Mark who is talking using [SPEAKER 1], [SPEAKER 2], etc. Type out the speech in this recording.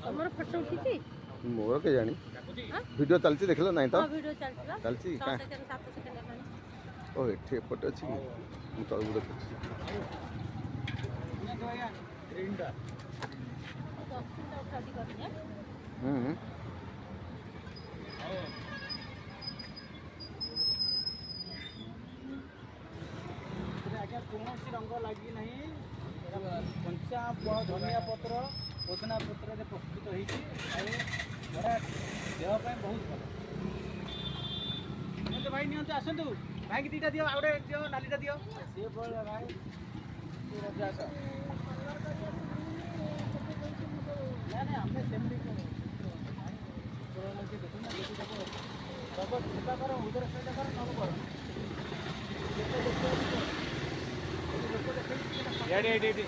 [SPEAKER 1] तमर फोटो उठी
[SPEAKER 2] मोर के जानी वीडियो चलती देखल नहीं तो
[SPEAKER 1] वीडियो चलती
[SPEAKER 2] चलती
[SPEAKER 1] 6 सेकंड 7 सेकंड हेलानी
[SPEAKER 2] ओ एठे फोटो अछि मु तळ गुड अछि
[SPEAKER 1] ग्रीनडा 10 मिनट उठाडी करनी
[SPEAKER 3] आज्ञा कौन रंग लगी ना कंचा धनिया पत्र पुदना पत्र प्रस्तुत होड़ा देहपाई बहुत भल भाई नि आसतु भाई की दीटा दियो आउटे दियो नालीटा दियो सी भाई रजास ना आम सेमती देखना कर उधर सही कर सब कर तो